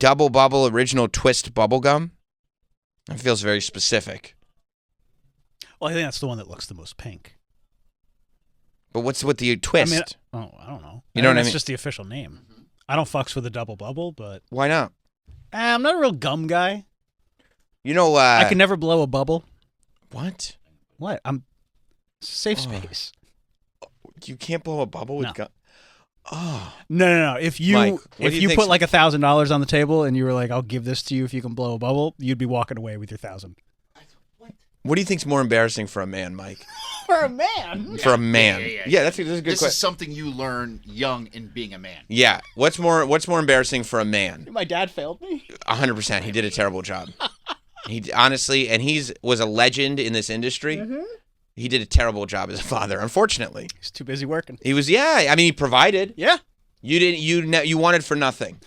Double Bubble Original Twist Bubblegum. It feels very specific. Well, I think that's the one that looks the most pink. But what's with the twist? I don't know. You know what I mean? That's just the official name. I don't fucks with a Double Bubble, but... Why not? I'm not a real gum guy. You know... I can never blow a bubble. What? What? I'm... Safe space. You can't blow a bubble with gum? Oh. No. If you Mike, put like $1,000 on the table and you were like, I'll give this to you if you can blow a bubble, you'd be walking away with your $1,000. What do you think's more embarrassing for a man, Mike? For a man? For a man. Yeah, that's a good question. This is something you learn young in being a man. Yeah. What's more embarrassing for a man? My dad failed me. 100%. He did a terrible job. He honestly, and was a legend in this industry. Mm-hmm. He did a terrible job as a father, unfortunately. He's too busy working. He was, I mean, he provided. Yeah. You wanted for nothing.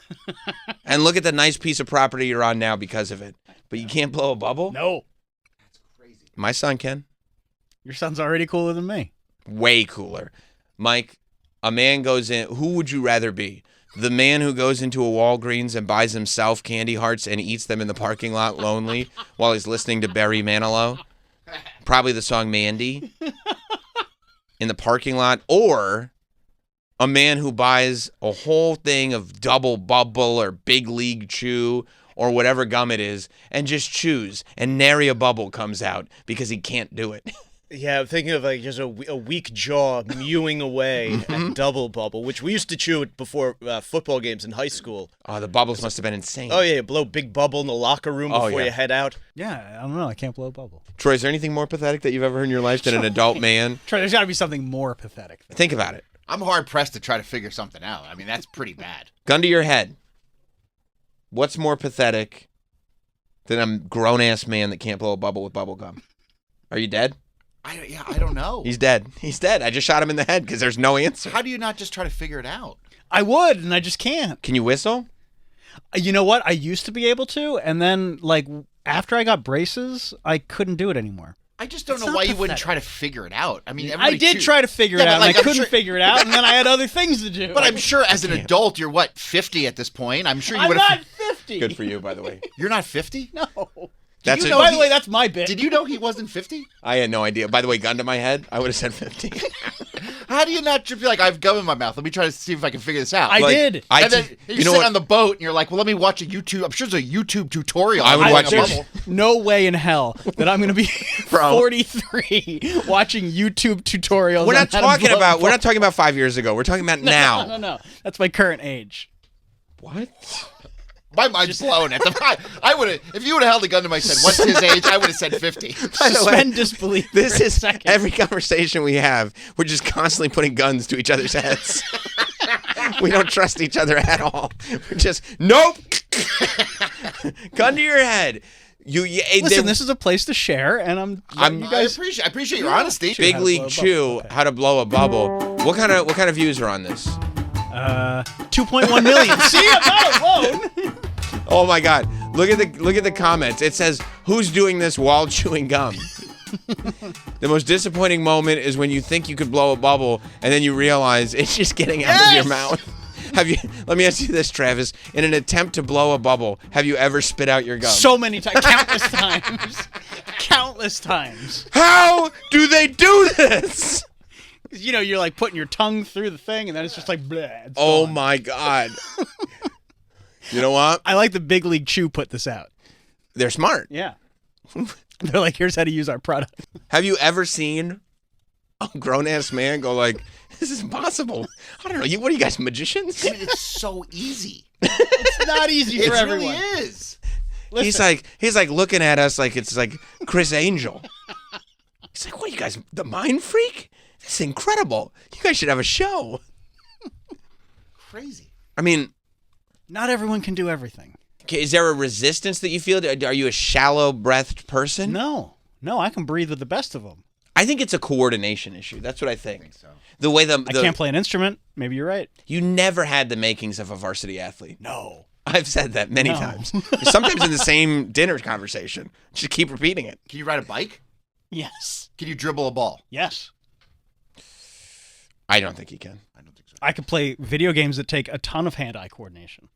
And look at the nice piece of property you're on now because of it. But you can't blow a bubble? No. That's crazy. My son can. Your son's already cooler than me. Way cooler. Mike, a man goes in, who would you rather be? The man who goes into a Walgreens and buys himself candy hearts and eats them in the parking lot lonely while he's listening to Barry Manilow? Probably the song Mandy in the parking lot. Or a man who buys a whole thing of Double Bubble or Big League Chew or whatever gum it is and just chews and nary a bubble comes out because he can't do it. Yeah, I'm thinking of like just a weak jaw mewing away at Double Bubble, which we used to chew it before football games in high school. Oh, the bubbles must have been insane. Oh, yeah, blow big bubble in the locker room before you head out. Yeah, I don't know. I can't blow a bubble. Troy, is there anything more pathetic that you've ever heard in your life than an adult man? Troy, there's got to be something more pathetic. Think about it. I'm hard-pressed to try to figure something out. I mean, that's pretty bad. Gun to your head. What's more pathetic than a grown-ass man that can't blow a bubble with bubble gum? Are you dead? I don't know. He's dead. He's dead. I just shot him in the head because there's no answer. How do you not just try to figure it out? I would, and I just can't. Can you whistle? You know what? I used to be able to, and then, like, after I got braces, I couldn't do it anymore. I just don't know why you wouldn't try to figure it out. I mean, I did try to figure it out, and I couldn't figure it out, and then I had other things to do. But I'm sure as an adult, you're, 50 at this point? I'm sure you would have... have... I'm not 50! Good for you, by the way. You're not 50? No. By the way, that's my bit. Did you know he wasn't 50? I had no idea. By the way, gun to my head, I would have said 50. How do you not be like, I have gum in my mouth? Let me try to see if I can figure this out. I did. And then you sit on the boat and you're like, well, let me watch a YouTube. I'm sure there's a YouTube tutorial. I would watch a bubble. No way in hell that I'm going to be 43 watching YouTube tutorials. We're not talking about 5 years ago. We're talking about now. No. That's my current age. What? My mind's blown at the I would have, if you would have held a gun to my head, what's his age? I would have said 50. Suspend disbelief. This is every conversation we have. We're just constantly putting guns to each other's heads. We don't trust each other at all. We're just nope. Gun to your head. Listen, this is a place to share, and you guys. I appreciate your honesty. Big League Chew, how to blow a bubble. What kind of views are on this? 2.1 million. See, I'm not alone. Oh my God! Look at the comments. It says, "Who's doing this while chewing gum?" The most disappointing moment is when you think you could blow a bubble and then you realize it's just getting out of your mouth. Let me ask you this, Travis. In an attempt to blow a bubble, have you ever spit out your gum? So many times, countless times, countless times. How do they do this? You know, you're like putting your tongue through the thing, and then it's just like, bleh. Oh my God. You know what? I like the Big League Chew put this out. They're smart. Yeah. They're like, here's how to use our product. Have you ever seen a grown-ass man go like, this is impossible? I don't know. What are you guys, magicians? Dude, it's so easy. It's not easy for everyone. It really is. Listen. He's like looking at us like it's like Chris Angel. He's like, what are you guys, the mind freak? This is incredible. You guys should have a show. Crazy. I mean, not everyone can do everything. Is there a resistance that you feel? Are you a shallow-breathed person? No, I can breathe with the best of them. I think it's a coordination issue. That's what I think. I think so. The way I can't play an instrument. Maybe you're right. You never had the makings of a varsity athlete. No. I've said that many times. Sometimes in the same dinner conversation. Just keep repeating it. Can you ride a bike? Yes. Can you dribble a ball? Yes. I don't think he can. I don't think so. I could play video games that take a ton of hand-eye coordination.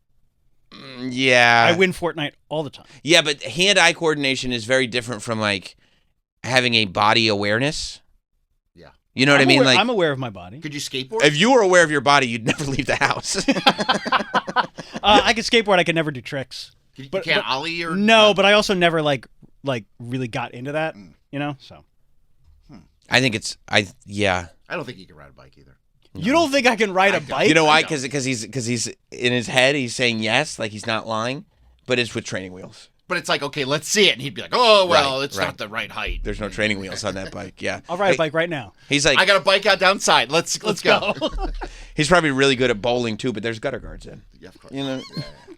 Yeah. I win Fortnite all the time. Yeah, but hand-eye coordination is very different from like having a body awareness. Yeah. You know what I mean? Aware, Like, I'm aware of my body. Could you skateboard? if you were aware of your body, you'd never leave the house. I could skateboard. I could never do tricks. You can't ollie or No, but I also never like really got into that. You know, so I think it's yeah. I don't think you can ride a bike either. you don't think I can ride a bike? You know why? Because he's in his head, he's saying yes, like he's not lying, but it's with training wheels. But it's like, okay, let's see it, and he'd be like, oh well, Right, it's right. not the right height. There's no training wheels on that bike. Yeah, I'll ride a bike right now. He's like, I got a bike out downside. Let's go. he's probably really good at bowling too, but there's gutter guards in. Yeah, of course. You know,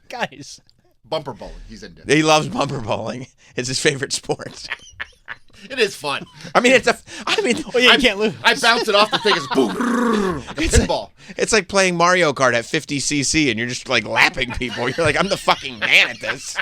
Guys. Bumper bowling. He's into. he loves bumper bowling. It's his favorite sport. It is fun. I mean, Oh yeah, you can't lose. I bounce it off the thing. It's boom, like a pinball. It's like playing Mario Kart at 50cc and you're just like lapping people. You're like, I'm the fucking man at this.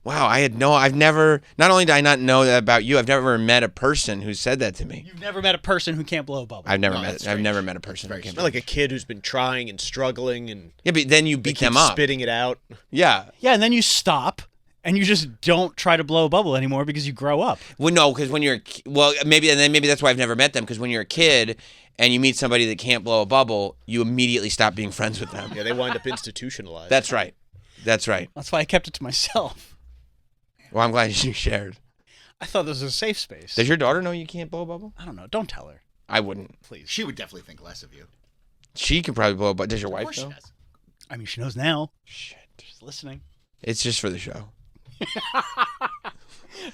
Wow, I've never, not only did I not know that about you, I've never met a person who said that to me. You've never met a person who can't blow a bubble. I've never that's met strange. a person who can't. Not like a kid who's been trying and struggling and Yeah, but then you they beat keep them up. spitting it out. Yeah. Yeah, and then you stop and you just don't try to blow a bubble anymore because you grow up. Well, no, because when you're maybe that's why I've never met them, because when you're a kid and you meet somebody that can't blow a bubble, you immediately stop being friends with them. Yeah, they wind up institutionalized. That's right. That's right. That's why I kept it to myself. Well, I'm glad you shared. I thought this was a safe space. Does your daughter know you can't blow a bubble? I don't know. Don't tell her, I wouldn't. please. She would definitely think less of you. She could probably blow a bubble. Does your Of wife course she know? does. I mean, she knows now. Shit. She's listening. It's just for the show.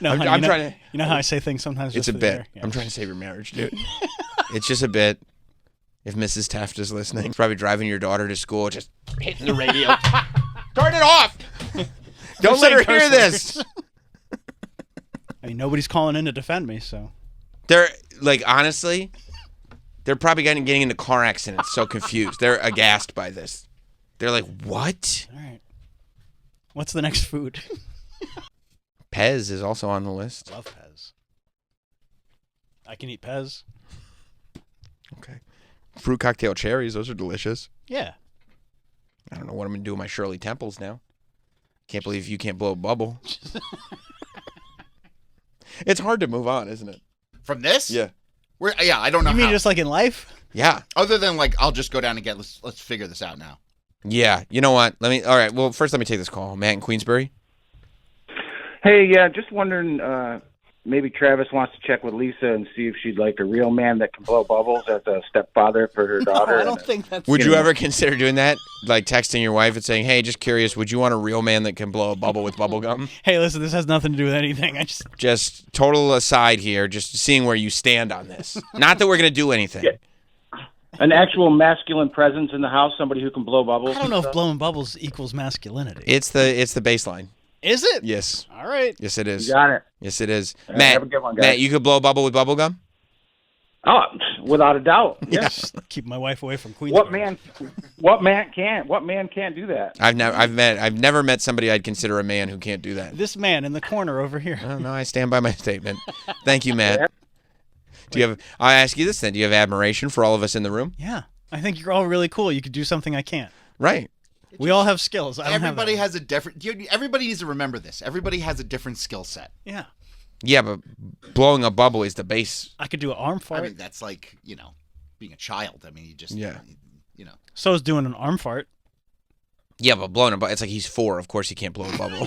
No, I'm honey, you know, trying to- You know how I say things sometimes. It's just a for the bit. air? Yeah. I'm trying to save your marriage, dude. It's just a bit. If Mrs. Taft is listening, probably driving your daughter to school, just hitting the radio. Turn it off! Don't let her saying hear curse this. I mean, nobody's calling in to defend me, so. They're like, honestly, they're probably getting into car accidents. So confused. They're aghast by this. They're like, what? All right. What's the next food? Pez is also on the list. Love Pez. I can eat Pez. Okay. Fruit cocktail cherries. Those are delicious. Yeah. I don't know what I'm going to do with my Shirley Temples now. Can't believe you can't blow a bubble. It's hard to move on, isn't it? From this? Yeah. I don't know You mean how. just like in life? Yeah. Other than like, I'll just go down and get. Let's figure this out now. Yeah. You know what? All right. Well, first let me take this call. Matt in Queensbury. Hey, yeah, just wondering, maybe Travis wants to check with Lisa and see if she'd like a real man that can blow bubbles as a stepfather for her daughter. I don't think that's. Would you ever consider doing that? Like texting your wife and saying, hey, just curious, would you want a real man that can blow a bubble with bubble gum? Hey, listen, this has nothing to do with anything. Just total aside here, just seeing where you stand on this. Not that we're going to do anything. Yeah. An actual masculine presence in the house, somebody who can blow bubbles. I don't know if blowing bubbles equals masculinity. It's the baseline. Is it? Yes. All right. Yes, it is. You got it. Yes, it is. right, Matt, have a good one, guys. Matt, you could blow a bubble with bubble gum? Oh, without a doubt. Yes. Keep my wife away from Queens. What man can't do that? I've never met somebody I'd consider a man who can't do that. This man in the corner over here. I don't know. I stand by my statement. Thank you, Matt. I ask you this then. Do you have admiration for all of us in the room? Yeah. I think you're all really cool. You could do something I can't. Right. We all have skills. I don't Everybody have has a different. Everybody needs to remember this. Everybody has a different skill set. Yeah. Yeah, but blowing a bubble is the base. I could do an arm fart. I mean, that's like being a child. I mean, you just So is doing an arm fart. Yeah, but blowing a bubble, it's like he's 4. Of course he can't blow a bubble.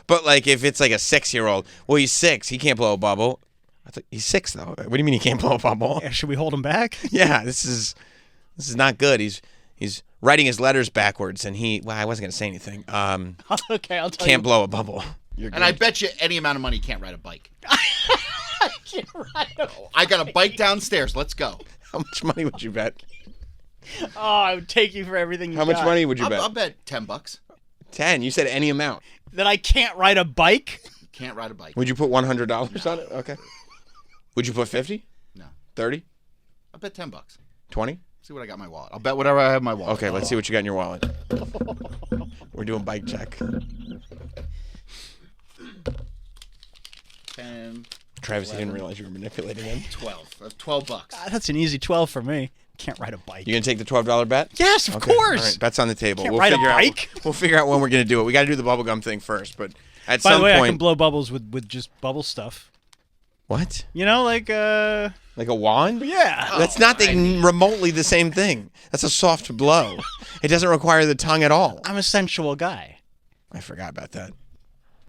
But like if it's like a 6-year-old, well, he's 6. He can't blow a bubble. He's 6 though. What do you mean he can't blow a bubble? Yeah, should we hold him back? Yeah, this is not good. He's writing his letters backwards, and I wasn't gonna say anything. Okay, I'll tell Can't you. blow a bubble. You're And I bet you any amount of money you can't ride a bike. I can't ride a I got a bike downstairs. Let's go. How much money would you bet? Oh, I would take you for everything you How much got. money would you I'll bet? bet $10. 10. You said any amount. That I can't ride a bike? Can't ride a bike. Would you put $100 on it? Okay. Would you put 50? No. 30? I'll bet $10. 20? See what I got in my wallet. I'll bet whatever I have in my wallet. Okay, let's see what you got in your wallet. We're doing bike check. 10, Travis, he didn't realize you were manipulating him. 12. That's $12. That's an easy 12 for me. Can't ride a bike. You gonna take the $12 bet? Yes, of Okay, course. all right, bet's on the table. Can't ride a figure bike. We'll figure out when we're gonna do it. We got to do the bubblegum thing first, but at By some the way, I can point, blow bubbles with just bubble stuff. what? You know, like a wand? yeah. That's not remotely the same thing. That's a soft blow. It doesn't require the tongue at all. I'm a sensual guy. I forgot about that.